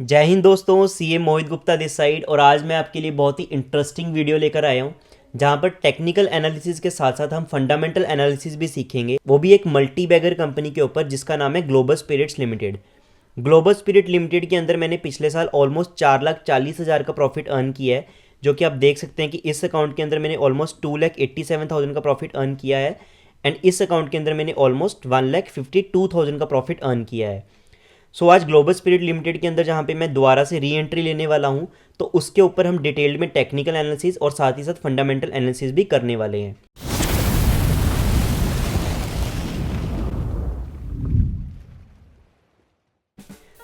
जय हिंद दोस्तों, CA Mohit Gupta this side. और आज मैं आपके लिए बहुत ही इंटरेस्टिंग वीडियो लेकर आया हूँ जहाँ पर टेक्निकल एनालिसिस के साथ साथ हम फंडामेंटल एनालिसिस भी सीखेंगे, वो भी एक मल्टी बैगर कंपनी के ऊपर जिसका नाम है global spirits limited. Global spirit limited के अंदर मैंने पिछले साल ऑलमोस्ट 4,40,000 का प्रॉफिट अर्न किया है, जो कि आप देख सकते हैं कि इस अकाउंट के अंदर मैंने ऑलमोस्ट 2,87,000 का प्रॉफिट अर्न किया है एंड इस अकाउंट के अंदर मैंने ऑलमोस्ट 1,52,000 का प्रॉफिट अर्न किया है। सो आज ग्लोबल स्पिरिट लिमिटेड के अंदर जहाँ पे मैं दोबारा से री एंट्री लेने वाला हूँ, तो उसके ऊपर हम डिटेल्ड में टेक्निकल एनालिसिस और साथ ही साथ फंडामेंटल एनालिसिस भी करने वाले हैं।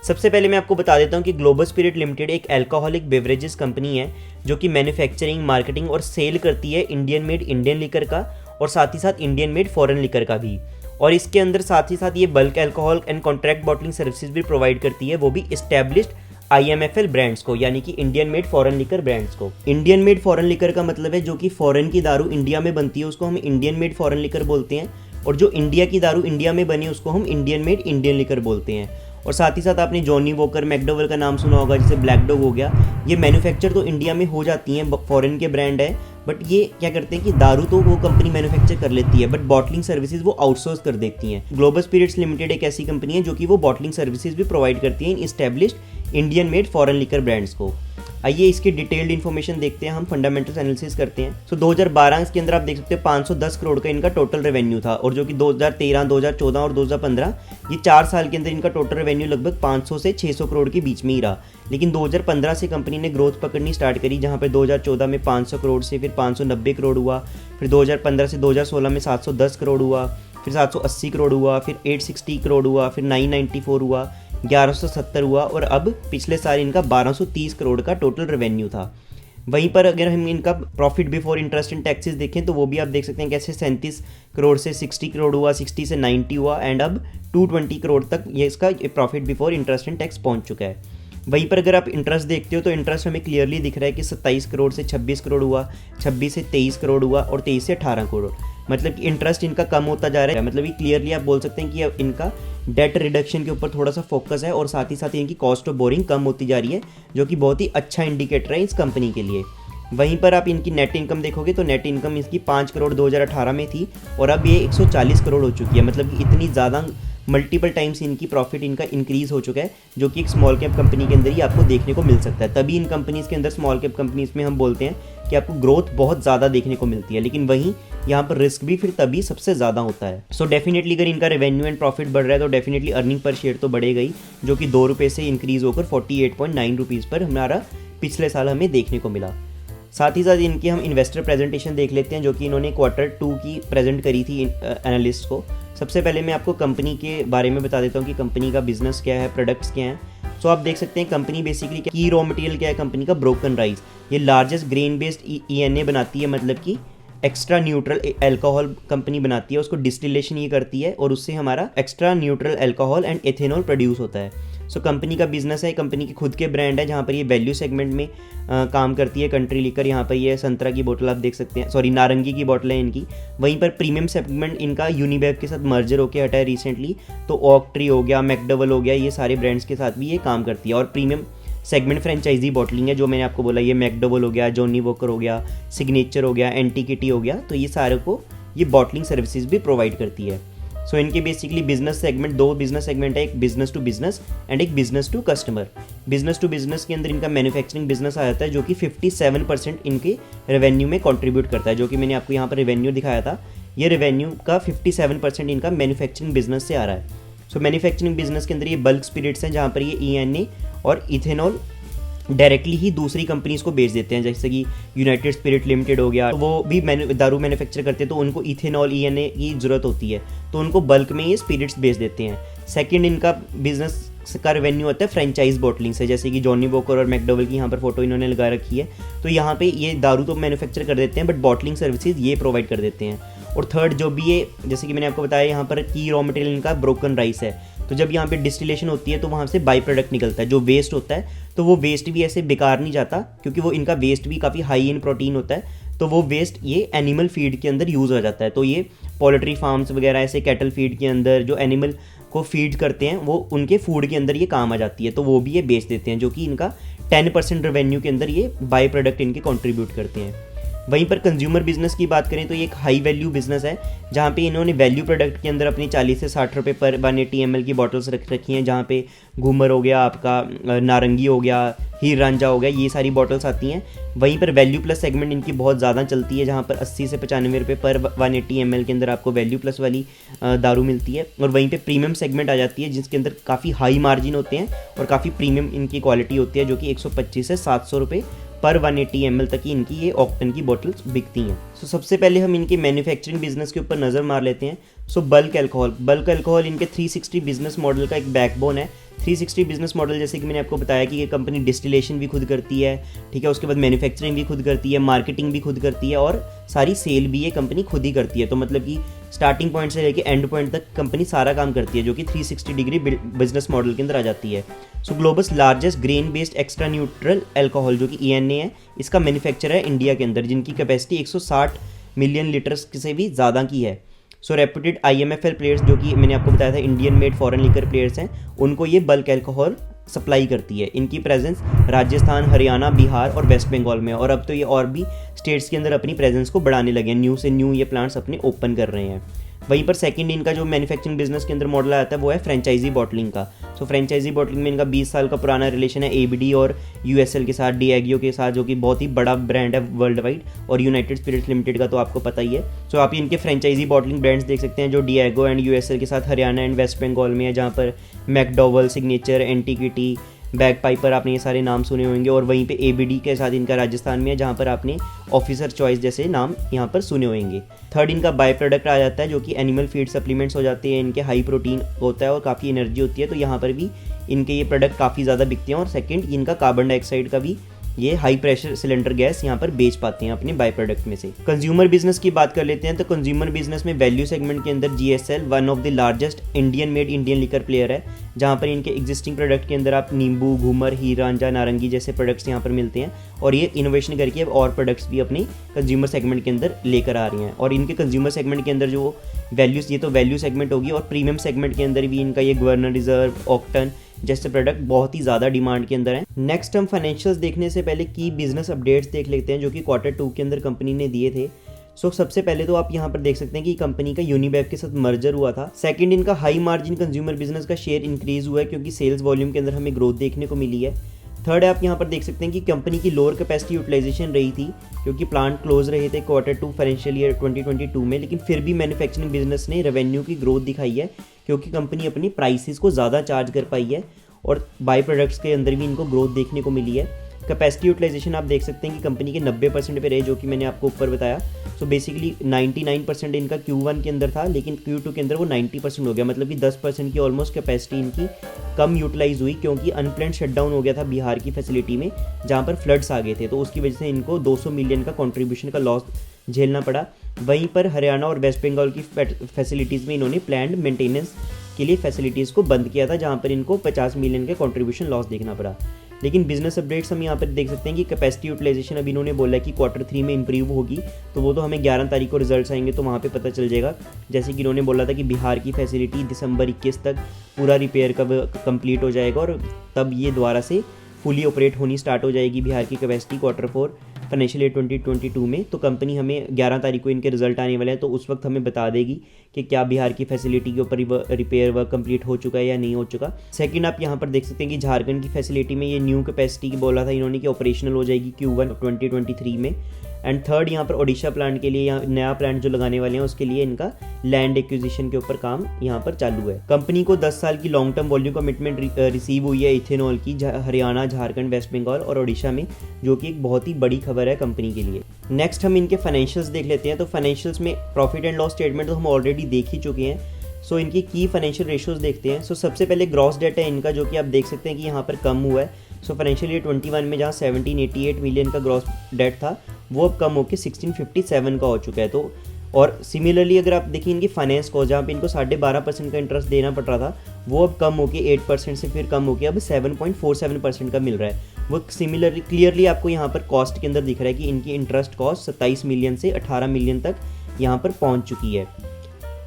सबसे पहले मैं आपको बता देता हूँ कि ग्लोबल स्पिरिट लिमिटेड एक अल्कोहलिक बेवरेजेस कंपनी है जो कि मैन्युफैक्चरिंग, मार्केटिंग और सेल करती है इंडियन मेड इंडियन लिकर का और साथ ही साथ इंडियन मेड फॉरेन लिकर का भी। और इसके अंदर साथ ही साथ ये bulk alcohol and contract bottling services भी प्रोवाइड करती है, वो भी इस्टेब्लिश्ड IMFL ब्रांड्स को, यानी कि Indian made foreign liquor brands को। इंडियन मेड फॉरेन लिकर का मतलब है जो कि फॉरेन की दारू इंडिया में बनती है उसको हम इंडियन मेड फॉरेन लिकर बोलते हैं, और जो इंडिया की दारू इंडिया में बनी उसको हम इंडियन मेड इंडियन लिकर बोलते हैं। और साथ ही साथ आपने जॉनी वॉकर, मैकडोवेल का नाम सुना होगा, जैसे ब्लैक डॉग हो गया, ये मैन्युफैक्चर तो इंडिया में हो जाती हैं, फॉरेन के ब्रांड है, बट ये क्या करते हैं कि दारू तो वो कंपनी मैन्युफैक्चर कर लेती है बट बॉटलिंग सर्विसेज वो आउटसोर्स कर देती हैं। ग्लोबल स्पिरिट्स लिमिटेड एक ऐसी कंपनी है जो कि वो बॉटलिंग सर्विसेज भी प्रोवाइड करती है इन established Indian made foreign liquor brands को। आइए इसकी डिटेल्ड इन्फॉर्मेशन देखते हैं, हम फंडामेंटल एनालिसिस करते हैं। सो 2012 के अंदर आप देख सकते हैं 510 करोड़ का इनका टोटल रेवेन्यू था, और जो कि 2013, 2014 और 2015 ये 4 साल के अंदर इनका टोटल रेवेन्यू लगभग 500 से 600 करोड़ के बीच में ही रहा। लेकिन 2015 से कंपनी ने ग्रोथ पकड़नी स्टार्ट करी, जहाँ पर 2014 में 500 करोड़ से फिर 590 करोड़ हुआ, फिर 2015 से 2016 में 710 करोड़ हुआ, फिर 780 करोड़ हुआ, फिर 860 करोड़ हुआ, फिर 994 हुआ, 1170 हुआ, और अब पिछले साल इनका 1230 करोड़ का टोटल रेवेन्यू था। वहीं पर अगर हम इनका profit before interest and taxes देखें तो वो भी आप देख सकते हैं कैसे 37 करोड़ से 60 करोड़ हुआ, 60 से 90 हुआ, एंड अब 220 करोड़ तक ये इसका profit before interest and tax पहुंच चुका है। वहीं पर अगर आप इंटरेस्ट देखते हो तो इंटरेस्ट हमें क्लियरली दिख रहा है कि 27 करोड़ से 26 करोड़ हुआ, 26 से 23 करोड़ हुआ, और 23 से 18 करोड़। मतलब कि इंटरेस्ट इनका कम होता जा रहा है। मतलब ये क्लियरली आप बोल सकते हैं कि अब इनका डेट रिडक्शन के ऊपर थोड़ा सा फोकस है, और साथ ही साथ इनकी कॉस्ट ऑफ बोरिंग कम होती जा रही है, जो कि बहुत ही अच्छा इंडिकेटर है इस कंपनी के लिए। वहीं पर आप इनकी नेट इनकम देखोगे तो नेट इनकम इसकी 5 करोड़ 2018 में थी, और अब ये 140 करोड़ हो चुकी है। मतलब कि इतनी ज़्यादा मल्टीपल टाइम्स इनकी प्रॉफिट इनका इंक्रीज़ हो चुका है, जो कि एक स्मॉल कैप कंपनी के अंदर ही आपको देखने को मिल सकता है। तभी इन कंपनीज़ के अंदर, स्मॉल कैप कंपनीज़ में हम बोलते हैं कि आपको ग्रोथ बहुत ज़्यादा देखने को मिलती है, लेकिन वहीं यहाँ पर रिस्क भी फिर तभी सबसे ज़्यादा होता है। सो डेफिनेटली अगर इनका रेवेन्यू एंड प्रॉफिट बढ़ रहा है तो डेफिनेटली अर्निंग पर शेयर तो बढ़ेगा ही, जो कि 2 रुपये से इंक्रीज़ होकर 48.9 रुपीज़ पर हमारा पिछले साल हमें देखने को मिला। साथ ही साथ इनकी हम इन्वेस्टर प्रेजेंटेशन देख लेते हैं, जो कि इन्होंने Q2 की प्रेजेंट करी थी एनालिस्ट को। सबसे पहले मैं आपको कंपनी के बारे में बता देता हूँ कि कंपनी का बिजनेस क्या है, प्रोडक्ट्स क्या हैं। सो आप देख सकते हैं कंपनी बेसिकली की रॉ मटेरियल क्या है कंपनी का, ब्रोकन राइस। ये लार्जेस्ट ग्रेन बेस्ड ENA बनाती है, मतलब कि एक्स्ट्रा न्यूट्रल अल्कोहल कंपनी बनाती है, उसको डिस्टिलेशन ये करती है और उससे हमारा extra neutral alcohol and ethanol produce होता है। सो कंपनी का बिजनेस है, कंपनी के खुद के ब्रांड है, जहाँ पर ये वैल्यू सेगमेंट में काम करती है। कंट्री लिकर यहाँ पर ये संतरा की बोतल आप देख सकते हैं, सॉरी नारंगी की बोतल है इनकी। वहीं पर प्रीमियम सेगमेंट इनका यूनिबेव के साथ मर्जर होकर हटा है रिसेंटली, तो ऑक ट्री हो गया, मैकडोवेल हो गया, ये सारे ब्रांड्स के साथ भी ये काम करती है। और प्रीमियम सेगमेंट फ्रेंचाइजी बॉटलिंग है, जो मैंने आपको बोला, ये मैकडोवेल हो गया, जॉनी वॉकर हो गया, सिग्नेचर हो गया, एंटीकिटी हो गया, तो ये सारे को ये बॉटलिंग सर्विसेज भी प्रोवाइड करती है। सो इनके basically business segment, 2 business segment है, एक बिजनेस टू बिजनेस एंड एक business to customer. Business to business के अंदर इनका मैन्युफैक्चरिंग बिजनेस आ जाता है, जो कि 57% इनके रेवेन्यू में कंट्रीब्यूट करता है, जो कि मैंने आपको यहाँ पर रेवेन्यू दिखाया था। ये रेवेन्यू का 57% इनका मैन्युफैक्चरिंग बिजनेस से आ रहा है। सो मैन्युफैक्चरिंग बिजनेस के अंदर ये बल्क स्पिरिट्स हैं, जहाँ पर ये ENA और इथेनॉल डायरेक्टली ही दूसरी कंपनीज को बेच देते हैं, जैसे कि यूनाइटेड स्पिरिट लिमिटेड हो गया, तो वो भी दारू मैन्युफैक्चर करते हैं, तो उनको इथेनॉल ENA की ज़रूरत होती है, तो उनको बल्क में ये स्पिरिट्स बेच देते हैं। सेकंड इनका बिजनेस का रेवेन्यू आता है फ्रेंचाइज बॉटलिंग से, जैसे कि जॉनी वॉकर और मैकडोवेल की यहाँ पर फोटो इन्होंने लगा रखी है, तो यहाँ पे ये दारू तो मैन्युफैक्चर कर देते हैं बट बॉटलिंग सर्विसेज ये प्रोवाइड कर देते हैं। और थर्ड जो भी ये, जैसे कि मैंने आपको बताया, यहाँ पर की रॉ मटेरियल इनका ब्रोकन राइस है, तो जब यहाँ पे डिस्टिलेशन होती है तो वहाँ से बाई प्रोडक्ट निकलता है जो वेस्ट होता है, तो वो वेस्ट भी ऐसे बेकार नहीं जाता, क्योंकि वो इनका वेस्ट भी काफ़ी हाई इन प्रोटीन होता है, तो वो वेस्ट ये एनिमल फीड के अंदर यूज़ हो जाता है। तो ये पोल्ट्री फार्म्स वगैरह, ऐसे कैटल फीड के अंदर जो एनिमल को फीड करते हैं, वो उनके फूड के अंदर ये काम आ जाती है, तो वो भी ये बेच देते हैं, जो कि इनका 10% रेवेन्यू के अंदर ये बाई प्रोडक्ट इनके कंट्रीब्यूट करते हैं। वहीं पर कंज्यूमर बिजनेस की बात करें तो ये एक हाई वैल्यू बिजनेस है, जहाँ पे इन्होंने वैल्यू प्रोडक्ट के अंदर अपनी 40 से 60 रुपये पर 180 ml की बॉटल्स रख रखी हैं, जहाँ पे घूमर हो गया, आपका नारंगी हो गया, हीर रांझा हो गया, ये सारी बॉटल्स आती हैं। वहीं पर वैल्यू प्लस सेगमेंट इनकी बहुत ज़्यादा चलती है, जहाँ पर 80 से 95 रुपये पर 180 ml के अंदर आपको वैल्यू प्लस वाली दारू मिलती है। और वहीं पे प्रीमियम सेगमेंट आ जाती है, जिसके अंदर काफ़ी हाई मार्जिन होते हैं और काफ़ी प्रीमियम इनकी क्वालिटी होती है, जो कि 125 से 700 रुपये पर 180 ml तक की इनकी ये ऑक्टन की बॉटल्स बिकती हैं। सो सबसे पहले हम इनके मैन्युफैक्चरिंग बिजनेस के ऊपर नज़र मार लेते हैं। सो बल्क अल्कोहल इनके 360 बिजनेस मॉडल का एक बैकबोन है। 360 बिजनेस मॉडल, जैसे कि मैंने आपको बताया कि ये कंपनी डिस्टिलेशन भी खुद करती है, ठीक है, उसके बाद मैन्युफैक्चरिंग भी खुद करती है, मार्केटिंग भी खुद करती है और सारी सेल भी ये कंपनी खुद ही करती है। तो मतलब कि स्टार्टिंग पॉइंट से लेके एंड पॉइंट तक कंपनी सारा काम करती है, जो कि 360 डिग्री बिजनेस मॉडल के अंदर आ जाती है। So Globus largest grain based extra neutral alcohol, जो कि ENA है, इसका मैन्युफैक्चर है इंडिया के अंदर, जिनकी कैपेसिटी 160 मिलियन लीटर्स से भी ज़्यादा की है। सो रेप्यूटेड IMFL प्लेयर्स, जो कि मैंने आपको बताया था Indian made foreign liquor players हैं, उनको ये बल्क अल्कोहल सप्लाई करती है। इनकी प्रेजेंस राजस्थान, हरियाणा, बिहार और वेस्ट बंगाल में है, और अब तो ये और भी स्टेट्स के अंदर अपनी प्रेजेंस को बढ़ाने लगे हैं, न्यू से न्यू ये प्लांट्स अपने ओपन कर रहे हैं। वहीं पर सेकंड इनका जो मैन्युफैक्चरिंग बिजनेस के अंदर मॉडल आता है वो है फ्रेंचाइजी बॉटलिंग का। सो फ्रेंचाइजी बॉटलिंग में इनका 20 साल का पुराना रिलेशन है ABD और USL के साथ, Diageo के साथ, जो कि बहुत ही बड़ा ब्रांड है वर्ल्ड वाइड, और यूनाइटेड स्पिरिट्स लिमिटेड का तो आपको पता ही है। सो आप इनके फ्रेंचाइजी बॉटलिंग ब्रांड्स देख सकते हैं, जो Diageo एंड USL के साथ हरियाणा एंड वेस्ट बंगाल में है, जहाँ पर McDowell, signature, antiquity, bag Piper, आपने ये सारे नाम सुने होंगे। और वहीं पे ABD के साथ इनका राजस्थान में है, जहाँ पर आपने ऑफिसर चॉइस जैसे नाम यहाँ पर सुने होंगे। थर्ड इनका बाय प्रोडक्ट आ जाता है, जो कि एनिमल फीड सप्लीमेंट्स हो जाते हैं, इनके हाई प्रोटीन होता है और काफ़ी एनर्जी होती है, तो यहाँ पर भी इनके ये प्रोडक्ट काफ़ी ज़्यादा बिकते हैं। और सेकंड इनका कार्बन डाइऑक्साइड का भी ये हाई प्रेशर सिलेंडर गैस यहाँ पर बेच पाते हैं अपने बाय प्रोडक्ट में से। कंज्यूमर बिजनेस की बात कर लेते हैं, तो कंज्यूमर बिजनेस में वैल्यू सेगमेंट के अंदर GSL one of the largest Indian made Indian liquor player है, जहाँ पर इनके एग्जिस्टिंग प्रोडक्ट के अंदर आप नींबू, घूमर, हीर रांझा, नारंगी जैसे प्रोडक्ट्स यहाँ पर मिलते हैं, और ये इनोवेशन करके अब और प्रोडक्ट्स भी अपने कंज्यूमर सेगमेंट के अंदर लेकर आ रही हैं। और इनके कंज्यूमर सेगमेंट के अंदर जो वैल्यूज, ये तो वैल्यू सेगमेंट होगी, और प्रीमियम सेगमेंट के अंदर भी इनका ये गवर्नर रिजर्व, ऑक्टन जैसे प्रोडक्ट बहुत ही ज़्यादा डिमांड के अंदर है। नेक्स्ट हम फाइनेंशियल्स देखने से पहले की बिजनेस अपडेट्स देख लेते हैं, जो कि Q2 के अंदर कंपनी ने दिए थे। सो सबसे पहले तो आप यहाँ पर देख सकते हैं कि कंपनी का यूनिबेव के साथ मर्जर हुआ था। सेकंड इनका हाई मार्जिन कंज्यूमर बिजनेस का शेयर इंक्रीज हुआ है, क्योंकि सेल्स वॉल्यूम के अंदर हमें ग्रोथ देखने को मिली है। थर्ड आप यहाँ पर देख सकते हैं कि कंपनी की लोअर कैपेसिटी यूटिलाइजेशन रही थी, क्योंकि प्लांट क्लोज रहे थे Q2 फाइनेंशियल ईयर 2022 में, लेकिन फिर भी मैन्युफैक्चरिंग बिजनेस ने रेवेन्यू की ग्रोथ दिखाई है, क्योंकि कंपनी अपनी प्राइसेस को ज़्यादा चार्ज कर पाई है, और बाई प्रोडक्ट्स के अंदर भी इनको ग्रोथ देखने को मिली है। कैपेसिटी यूटिलाइजेशन आप देख सकते हैं कि कंपनी के 90% पे रहे, जो कि मैंने आपको ऊपर बताया। सो बेसिकली 99% इनका Q1 के अंदर था, लेकिन Q2 के अंदर वो 90% हो गया, मतलब कि 10% की ऑलमोस्ट कैपेसिटी इनकी कम यूटिलाइज हुई, क्योंकि अनप्लान्ड शटडाउन हो गया था बिहार की फैसिलिटी में, जहाँ पर फ्लड्स आ गए थे, तो उसकी वजह से इनको 200 मिलियन का कॉन्ट्रीब्यूशन का लॉस झेलना पड़ा। वहीं पर हरियाणा और वेस्ट बंगाल की फैसिलिटीज़ में इन्होंने प्लान्ड मेंटेनेंस के लिए फैसिलिटीज़ को बंद किया था, जहाँ पर इनको 50 मिलियन का कंट्रीब्यूशन लॉस देखना पड़ा। लेकिन बिजनेस अपडेट्स हम यहाँ पर देख सकते हैं कि कैपेसिटी यूटिलाइजेशन अभी इन्होंने बोला है कि Q3 में इंप्रूव होगी, तो वो तो हमें 11 तारीख को रिजल्ट्स आएंगे तो वहाँ पे पता चल जाएगा। जैसे कि इन्होंने बोला था कि बिहार की फैसिलिटी दिसंबर 21 तक पूरा रिपेयर कब कंप्लीट हो जाएगा, और तब ये दोबारा से फुली ऑपरेट होनी स्टार्ट हो जाएगी बिहार की कैपेसिटी Q4 फाइनेंशियल ईयर 2022 में। तो कंपनी हमें 11 तारीख को इनके रिजल्ट आने वाले हैं, तो उस वक्त हमें बता देगी कि क्या बिहार की फैसिलिटी के ऊपर रिपेयर वर्क कंप्लीट हो चुका है या नहीं हो चुका। सेकंड आप यहाँ पर देख सकते हैं कि झारखंड की फैसिलिटी में ये न्यू कैपेसिटी की बोला था इन्होंने कि ऑपरेशनल हो जाएगी Q1 2023 में। एंड थर्ड यहाँ पर ओडिशा प्लांट के लिए, यहाँ नया प्लांट जो लगाने वाले हैं उसके लिए इनका लैंड एक्विजिशन के ऊपर काम यहाँ पर चालू है। कंपनी को 10 साल की long term volume commitment receive हुई है इथेनॉल की हरियाणा, झारखंड, वेस्ट बंगाल और ओडिशा में, जो कि एक बहुत ही बड़ी खबर है कंपनी के लिए। नेक्स्ट हम इनके फाइनेंशियल्स देख लेते हैं। तो फाइनेंशियल्स में प्रॉफिट एंड लॉस स्टेटमेंट तो हम ऑलरेडी देख ही चुके हैं। सो इनकी की फाइनेंशियल रेशियोज देखते हैं। सो सबसे पहले ग्रॉस डेट है इनका, जो कि आप देख सकते हैं कि यहाँ पर कम हुआ है। सो फाइनेंशियल ईयर 21 में जहाँ 1788 मिलियन का ग्रॉस डेट था, वो अब कम होकर 1657 का हो चुका है। तो और सिमिलरली अगर आप देखिए इनकी फाइनेंस कॉस्ट, जहाँ पे इनको 12.5% का इंटरेस्ट देना पड़ रहा था, वो अब कम होकर 8% से फिर कम होकर अब 7.47% का मिल रहा है। वो सिमिलरली क्लियरली आपको यहाँ पर कॉस्ट के अंदर दिख रहा है कि इनकी इंटरेस्ट कॉस्ट 27 मिलियन से 18 मिलियन तक यहाँ पर पहुँच चुकी है।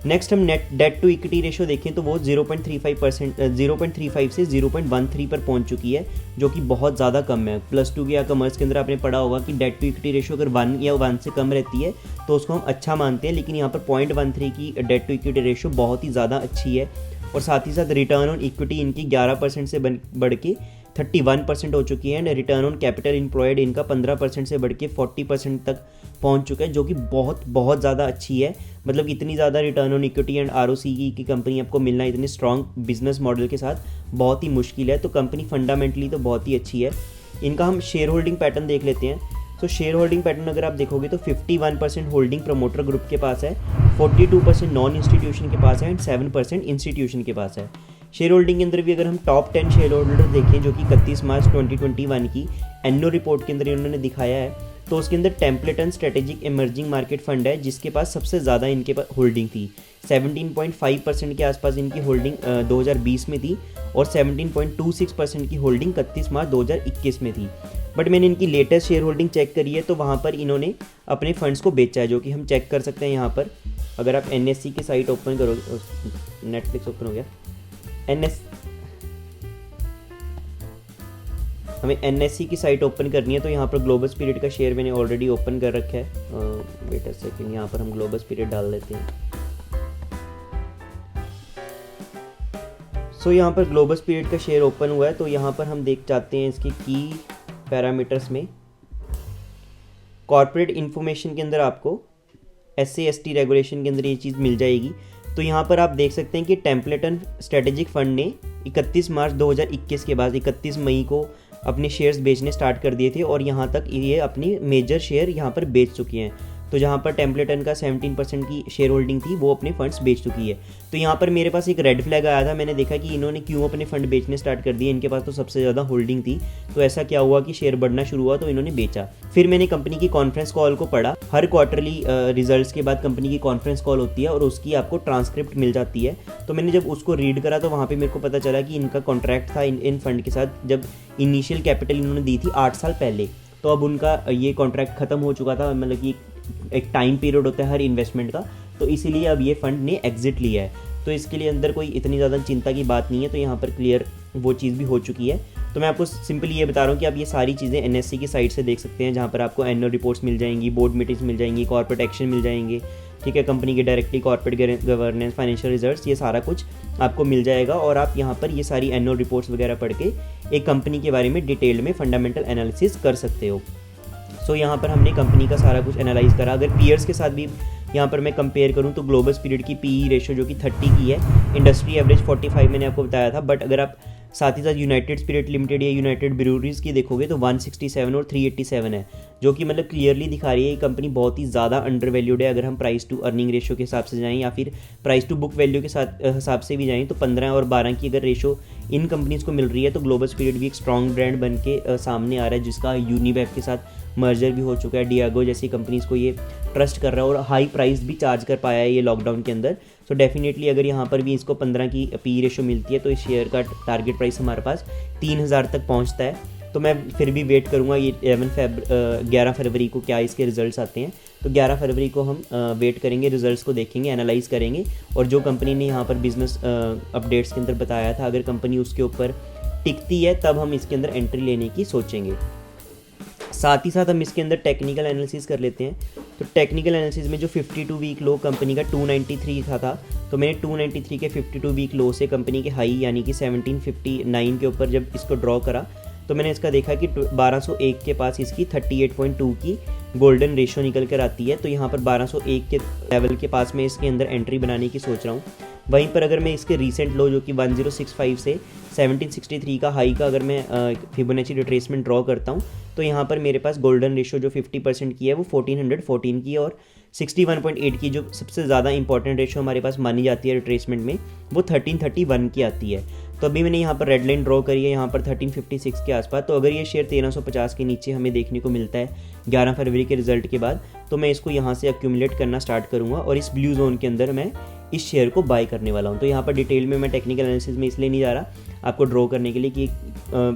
नेक्स्ट हम net debt to equity ratio देखें तो वो 0.35 से 0.13 पर पहुंच चुकी है, जो कि बहुत ज़्यादा कम है। +2 के या कॉमर्स के अंदर आपने पढ़ा होगा कि डेट टू इक्विटी रेशो अगर 1 या 1 से कम रहती है तो उसको हम अच्छा मानते हैं, लेकिन यहाँ पर 0.13 की डेट टू इक्विटी रेशो बहुत ही ज़्यादा अच्छी है। और साथ ही साथ रिटर्न ऑन इक्विटी इनकी 11% से बढ़ के 31% हो चुकी है, and return on capital employed इनका 15% से बढ़ के 40% तक पहुंच चुका है, जो कि बहुत बहुत ज़्यादा अच्छी है। मतलब इतनी ज़्यादा return on equity and ROCE की कंपनी आपको मिलना इतने स्ट्रॉन्ग बिजनेस मॉडल के साथ बहुत ही मुश्किल है। तो कंपनी फंडामेंटली तो बहुत ही अच्छी है। इनका हम शेयर होल्डिंग पैटर्न देख लेते हैं। तो शेयर होल्डिंग पैटर्न अगर आप देखोगे तो 51% होल्डिंग प्रमोटर ग्रुप के पास है, 42% नॉन इंस्टीट्यूशन के पास है, एंड 7% इंस्टीट्यूशन के पास है। शेयर होल्डिंग के अंदर भी अगर हम टॉप 10 शेयर होल्डर देखें, जो कि 31 मार्च 2021 की एनुअल रिपोर्ट के अंदर इन्होंने दिखाया है, तो उसके अंदर Templeton strategic emerging market fund है, जिसके पास सबसे ज़्यादा इनके पास होल्डिंग थी। 17.5% के आसपास इनकी होल्डिंग 2020 में थी, और 17.26% की होल्डिंग 31 मार्च 2021 में थी। बट मैंने इनकी लेटेस्ट शेयर होल्डिंग चेक करी है, तो वहाँ पर इन्होंने अपने फंड्स को बेचा है, जो कि हम चेक कर सकते हैं यहाँ पर। अगर आप NSE की साइट ओपन करोगे, नेटफ्लिक्स ओपन हो गया, हमें NSE की साइट ओपन करनी है, तो यहाँ पर ग्लोबल स्पिरिट का शेयर मैंने ऑलरेडी ओपन कर रखा है। वेट अ सेकंड, यहाँ पर हम ग्लोबल स्पिरिट डाल देते हैं। सो यहाँ पर ग्लोबल स्पिरिट का शेयर ओपन हुआ है, तो यहाँ पर हम देख चाहते हैं इसके की पैरामीटर्स में। कॉर्पोरेट इन्फॉर्मेशन के अंदर आपको SC/ST रेगुलेशन के अंदर ये चीज़ मिल जाएगी। तो यहाँ पर आप देख सकते हैं कि टेम्पलेटन स्ट्रेटेजिक फंड ने 31 मार्च 2021 के बाद 31 मई को अपने शेयर्स बेचने स्टार्ट कर दिए थे, और यहाँ तक ये अपनी मेजर शेयर यहाँ पर बेच चुकी हैं। तो जहाँ पर टेम्पलेटन का 17% की शेयर होल्डिंग थी, वो अपने फंड्स बेच चुकी है। तो यहाँ पर मेरे पास एक रेड फ्लैग आया था, मैंने देखा कि इन्होंने क्यों अपने फंड बेचने स्टार्ट कर दिए, इनके पास तो सबसे ज़्यादा होल्डिंग थी। तो ऐसा क्या हुआ कि शेयर बढ़ना शुरू हुआ, तो इन्होंने बेचा। फिर मैंने कंपनी की कॉन्फ्रेंस कॉल को पढ़ा। हर क्वार्टरली रिजल्ट्स के बाद कंपनी की कॉन्फ्रेंस कॉल होती है, और उसकी आपको ट्रांसक्रिप्ट मिल जाती है। तो मैंने जब उसको रीड करा, तो वहाँ पर मेरे को पता चला कि इनका कॉन्ट्रैक्ट था इन फंड के साथ, जब इनिशियल कैपिटल इन्होंने दी थी 8 साल पहले। तो अब उनका ये कॉन्ट्रैक्ट ख़त्म हो चुका था, मतलब कि एक टाइम पीरियड होता है हर इन्वेस्टमेंट का, तो इसीलिए अब ये फंड ने एग्जिट लिया है। तो इसके लिए अंदर कोई इतनी ज़्यादा चिंता की बात नहीं है। तो यहाँ पर क्लियर वो चीज़ भी हो चुकी है। तो मैं आपको सिंपली ये बता रहा हूँ कि आप ये सारी चीज़ें NSE की साइट से देख सकते हैं, जहाँ पर आपको एनुअल रिपोर्ट्स मिल जाएंगी, बोर्ड मीटिंग्स मिल जाएंगी, कॉर्पोरेट एक्शन मिल जाएंगे, ठीक है, कंपनी के directly corporate governance, financial results, ये सारा कुछ आपको मिल जाएगा। और आप यहाँ पर ये सारी एनुअल रिपोर्ट्स वगैरह पढ़ के एक कंपनी के बारे में डिटेल में फंडामेंटल एनालिसिस कर सकते हो। सो यहाँ पर हमने कंपनी का सारा कुछ एनालाइज करा। अगर पीयर्स के साथ भी यहाँ पर मैं कंपेयर करूँ, तो ग्लोबल स्पिरिट की PE रेशो जो कि 30 की है, इंडस्ट्री एवरेज 45 मैंने आपको बताया था। बट अगर आप साथ ही साथ यूनाइटेड स्पिरिट लिमिटेड या यूनाइटेड ब्रूअरीज की देखोगे तो 167 और 387 है, जो कि मतलब क्लियरली दिखा रही है ये कंपनी बहुत ही ज़्यादा अंडर वैल्यूड है। अगर हम प्राइस टू अर्निंग रेशो के हिसाब से जाएँ, या फिर प्राइस टू बुक वैल्यू के साथ हिसाब से भी जाएँ, तो 15 और 12 की अगर रेशो इन कंपनीज़ को मिल रही है, तो ग्लोबल स्पिरिट भी एक स्ट्रॉन्ग ब्रांड बन के सामने आ रहा है, जिसका यूनिवेब के साथ मर्जर भी हो चुका है। डियागो जैसी कंपनीज़ को ये ट्रस्ट कर रहा है, और हाई प्राइस भी चार्ज कर पाया है ये लॉकडाउन के अंदर। सो डेफिनेटली अगर यहाँ पर भी इसको 15 की PE रेशो मिलती है, तो इस शेयर का टारगेट प्राइस हमारे पास 3000 तक पहुँचता है। तो मैं फिर भी वेट करूँगा ये 11 फरवरी को क्या इसके रिजल्ट्स आते हैं। तो 11 फरवरी को हम वेट करेंगे, रिजल्ट्स को देखेंगे, एनालाइज करेंगे, और जो कंपनी ने यहाँ पर बिजनेस अपडेट्स के अंदर बताया था, अगर कंपनी उसके ऊपर टिकती है, तब हम इसके अंदर एंट्री लेने की सोचेंगे। साथ ही साथ हम इसके अंदर टेक्निकल एनालिसिस कर लेते हैं। तो टेक्निकल एनालिसिस में जो 52 वीक लो कंपनी का 293 था, तो मैंने 293 के 52 वीक लो से कंपनी के हाई यानी कि 1759 के ऊपर जब इसको ड्रॉ करा, तो मैंने इसका देखा कि 1201 के पास इसकी 38.2 की गोल्डन रेशो निकल कर आती है। तो यहाँ पर 1201 के लेवल के पास मैं इसके अंदर एंट्री बनाने की सोच रहा हूँ। वहीं पर अगर मैं इसके रीसेंट लो जो कि 1065 से 1763 का हाई का अगर मैं फिबोनाची रिट्रेसमेंट ड्रॉ करता हूँ, तो यहाँ पर मेरे पास गोल्डन रेशो जो 50% की है वो 1414 की, और 61.8 की जो सबसे ज़्यादा इंपॉर्टेंट रेशो हमारे पास मानी जाती है रिट्रेसमेंट में, वो 1331 की आती है। तो अभी मैंने यहाँ पर रेड लाइन ड्रॉ करी है यहाँ पर 1356 के आसपास। तो अगर ये शेयर 1350 के नीचे हमें देखने को मिलता है 11 फरवरी के रिजल्ट के बाद, तो मैं इसको यहाँ से एक्यूमुलेट करना स्टार्ट करूँगा, और इस ब्लू जोन के अंदर मैं इस शेयर को बाय करने वाला हूँ। तो यहाँ पर डिटेल में मैं टेक्निकल एनालिसिस में इसलिए नहीं जा रहा आपको ड्रॉ करने के लिए कि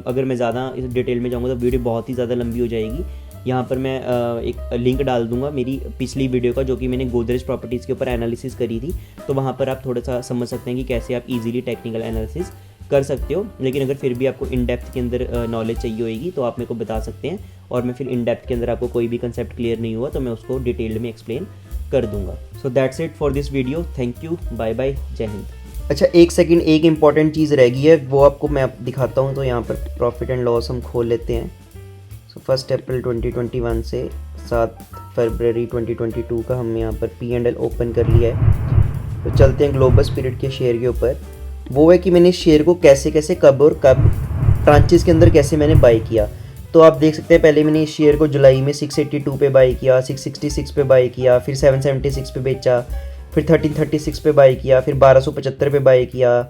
अगर मैं ज़्यादा इस डिटेल में जाऊँगा तो वीडियो बहुत ही ज़्यादा लंबी हो जाएगी। यहाँ पर मैं एक लिंक डाल दूंगा मेरी पिछली वीडियो का, जो कि मैंने गोदरेज प्रॉपर्टीज़ के ऊपर एनालिसिस करी थी। तो वहाँ पर आप थोड़ा सा समझ सकते हैं कि कैसे आप इजीली टेक्निकल एनालिसिस कर सकते हो। लेकिन अगर फिर भी आपको इन डेप्थ के अंदर नॉलेज चाहिए होगी तो आप मेरे को बता सकते हैं, और मैं फिर इन डेप्थ के अंदर आपको कोई भी कंसेप्ट क्लियर नहीं हुआ तो मैं उसको डिटेल्ड में एक्सप्लेन कर दूंगा। So that's it for this video. Thank you, bye bye, जय हिंद। अच्छा, एक सेकंड, एक इंपॉर्टेंट चीज़ रह गई है, वो आपको मैं दिखाता हूँ। तो यहाँ पर प्रॉफिट एंड लॉस हम खोल लेते हैं। सो 1 अप्रैल 2021 से 7 फरवरी 2022 का हम यहाँ पर P&L ओपन कर लिया है। तो चलते हैं ग्लोबस स्पिरिट के शेयर के ऊपर। वो है कि मैंने शेयर को कैसे कैसे कब और कब ट्रांचेस के अंदर कैसे मैंने बाई किया। तो आप देख सकते हैं, पहले मैंने इस शेयर को जुलाई में 682 पे बाई किया, 666 पे बाई किया, फिर 776 पे बेचा, फिर 1336 पे बाई किया, फिर 1275 पे बाई किया,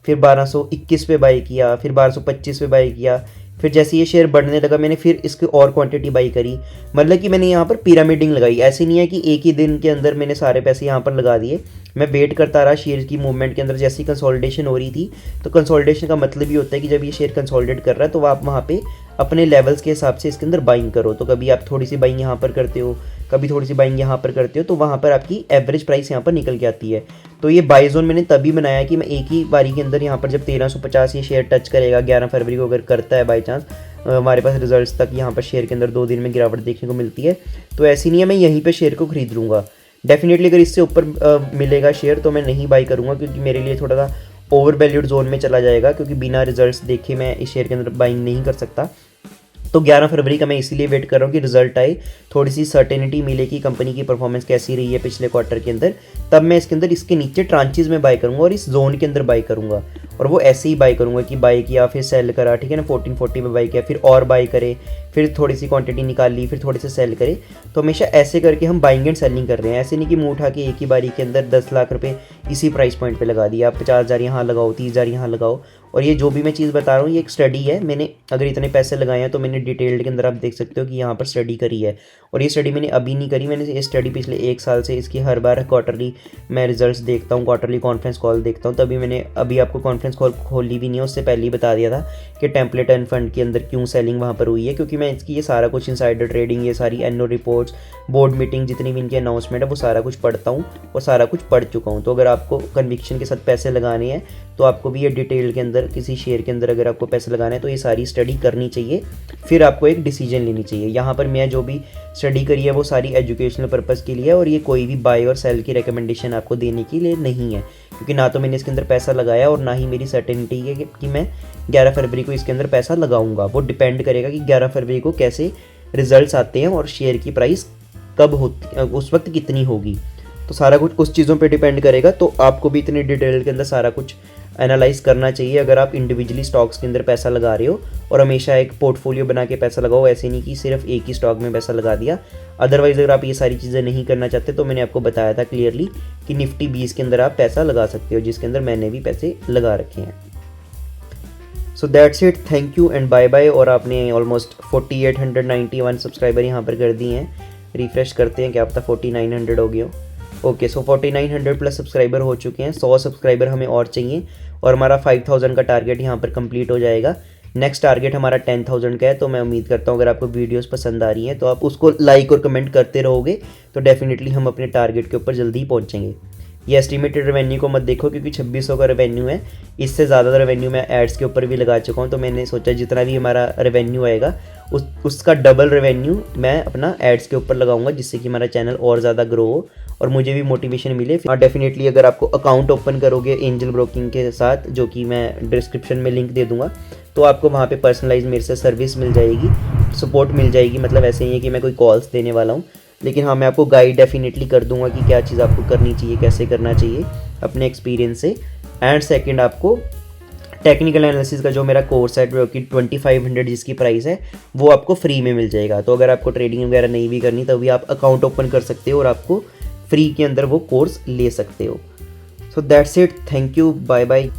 फिर 1221 पे बाई किया, फिर 1225 पे बाई किया। फिर जैसे ये शेयर बढ़ने लगा मैंने फिर इसकी और क्वांटिटी बाई करी। मतलब कि मैंने यहाँ पर पिरामिडिंग लगाई। ऐसे नहीं है कि एक ही दिन के अंदर मैंने सारे पैसे यहाँ पर लगा दिए। मैं वेट करता रहा शेयर की मूवमेंट के अंदर। जैसी कंसोलिडेशन हो रही थी, तो कंसोलिडेशन का मतलब ये होता है कि जब ये शेयर कंसोलिडेट कर रहा है तो आप वहाँ पे अपने लेवल्स के हिसाब से इसके अंदर बाइंग करो। तो कभी आप थोड़ी सी बाइंग यहाँ पर करते हो, कभी थोड़ी सी बाइंग यहाँ पर करते हो, तो वहाँ पर आपकी एवरेज प्राइस यहाँ पर निकल के आती है। तो ये बाई जोन मैंने तभी बनाया कि मैं एक ही बारी के अंदर यहाँ पर जब 1350 ये शेयर टच करेगा 11 फरवरी को, अगर करता है बाई चांस हमारे पास रिजल्ट्स तक, यहाँ पर शेयर के अंदर 2 दिन में गिरावट देखने को मिलती है। तो ऐसी नहीं है मैं यहीं पर शेयर को खरीद लूँगा। डेफिनेटली अगर इससे ऊपर मिलेगा शेयर तो मैं नहीं बाई करूँगा, क्योंकि मेरे लिए थोड़ा सा ओवर वैल्यूड जोन में चला जाएगा, क्योंकि बिना रिजल्ट्स देखे मैं इस शेयर के अंदर बाइंग नहीं कर सकता। तो 11 फरवरी का मैं इसीलिए वेट कर रहा हूँ कि रिजल्ट आए, थोड़ी सी सर्टेनिटी मिले कि कंपनी की परफॉर्मेंस कैसी रही है पिछले क्वार्टर के अंदर, तब मैं इसके अंदर इसके नीचे ट्रांचेस में बाई करूँगा और इस जोन के अंदर बाई करूँगा। और वो ऐसे ही बाई करूँगा कि बाई किया फिर सेल करा, ठीक है ना, 1440 पे बाई किया, फिर और बाई करे, फिर थोड़ी सी क्वांटिटी निकाल ली, फिर थोड़ी सी सेल करे। तो हमेशा ऐसे करके हम बाइंग एंड सेलिंग कर रहे हैं। ऐसे नहीं कि मुँह उठा के एक ही बारी के अंदर 10 लाख रुपये इसी प्राइस पॉइंट पे लगा दिया, आप 50,000 यहाँ लगाओ, 30,000 यहाँ लगाओ। और ये जो भी मैं चीज़ बता रहा हूँ ये एक स्टडी है। मैंने अगर इतने पैसे लगाए हैं तो मैंने डिटेल्ड के अंदर आप देख सकते हो कि यहाँ पर स्टडी करी है। और ये स्टडी मैंने अभी नहीं करी, मैंने ये स्टडी पिछले 1 साल से इसकी हर बार क्वार्टरली मैं रिजल्ट्स देखता हूँ, क्वार्टरली कॉन्फ्रेंस कॉल देखता हूँ। तभी मैंने अभी आपको कॉन्फ्रेंस कॉल खोली भी नहीं है, उससे पहले ही बता दिया था कि टेम्पलेट एंड फंड के अंदर क्यों सेलिंग वहाँ पर हुई है, क्योंकि मैं इसकी ये सारा कुछ इनसाइडर ट्रेडिंग, ये सारी एनुअल रिपोर्ट्स, बोर्ड मीटिंग, जितनी भी इनकी अनाउंसमेंट है वो सारा कुछ पढ़ता हूँ और सारा कुछ पढ़ चुका हूँ। तो अगर आपको कन्विक्शन के साथ पैसे लगाने हैं तो आपको भी ये डिटेल के अंदर किसी शेयर के अंदर अगर आपको पैसे लगाना है तो ये सारी स्टडी करनी चाहिए, फिर आपको एक डिसीजन लेनी चाहिए। यहाँ पर मैं जो भी स्टडी करी है वो सारी एजुकेशनल पर्पज़ के लिए है, और ये कोई भी बाय और सेल की रिकमेंडेशन आपको देने के लिए नहीं है, क्योंकि ना तो मैंने इसके अंदर पैसा लगाया और ना ही मेरी सर्टेनिटी है कि मैं 11 फरवरी को इसके अंदर पैसा लगाऊंगा। वो डिपेंड करेगा कि 11 फरवरी को कैसे रिजल्ट्स आते हैं और शेयर की प्राइस कब होती, उस वक्त कितनी होगी। तो सारा कुछ उस चीज़ों पे डिपेंड करेगा। तो आपको भी इतनी डिटेल के अंदर सारा कुछ एनालाइज करना चाहिए अगर आप इंडिविजुअली स्टॉक्स के अंदर पैसा लगा रहे हो, और हमेशा एक पोर्टफोलियो बना के पैसा लगाओ। ऐसे नहीं कि सिर्फ एक ही स्टॉक में पैसा लगा दिया। अदरवाइज अगर आप ये सारी चीज़ें नहीं करना चाहते तो मैंने आपको बताया था क्लियरली कि निफ्टी 20 के अंदर आप पैसा लगा सकते हो, जिसके अंदर मैंने भी पैसे लगा रखे हैं। So that's it, thank you and bye bye. और आपने ऑलमोस्ट 4891 सब्सक्राइबर यहाँ पर कर दिए हैं। रिफ्रेश करते हैं कि आप तक 4900 हो गए हो। ओके, सो 4900 प्लस सब्सक्राइबर हो चुके हैं। 100 सब्सक्राइबर हमें और चाहिए और हमारा 5000 का टारगेट यहाँ पर कंप्लीट हो जाएगा। नेक्स्ट टारगेट हमारा 10,000 का है। तो मैं उम्मीद करता हूँ अगर आपको वीडियोस पसंद आ रही हैं तो आप उसको लाइक और कमेंट करते रहोगे तो डेफिनेटली हम अपने टारगेट के ऊपर जल्दी ही पहुँचेंगे। ये एस्टिमेटेड रेवेन्यू को मत देखो, क्योंकि 2600 का रेवेन्यू है। इससे ज़्यादा रेवेन्यू मैं एड्स के ऊपर भी लगा चुका हूँ। तो मैंने सोचा जितना भी हमारा रेवेन्यू आएगा उसका डबल रेवेन्यू मैं अपना एड्स के ऊपर लगाऊंगा, जिससे कि हमारा चैनल और ज़्यादा ग्रो हो और मुझे भी मोटिवेशन मिले। हाँ, डेफिनेटली अगर आपको अकाउंट ओपन करोगे एंजल ब्रोकिंग के साथ, जो कि मैं डिस्क्रिप्शन में लिंक दे दूंगा, तो आपको वहाँ पे पर्सनलाइज मेरे से सर्विस मिल जाएगी, सपोर्ट मिल जाएगी। मतलब ऐसे ही है कि मैं कोई कॉल्स देने वाला हूँ, लेकिन हाँ मैं आपको गाइड डेफिनेटली कर दूंगा कि क्या चीज़ आपको करनी चाहिए, कैसे करना चाहिए अपने एक्सपीरियंस से। एंड सेकंड, आपको टेक्निकल एनालिसिस का जो मेरा कोर्स है जो कि 2500 जिसकी प्राइस है वो आपको फ्री में मिल जाएगा। तो अगर आपको ट्रेडिंग वगैरह नहीं भी करनी तभी आप अकाउंट ओपन कर सकते हो और आपको फ्री के अंदर वो कोर्स ले सकते हो। So that's it, thank you, bye bye.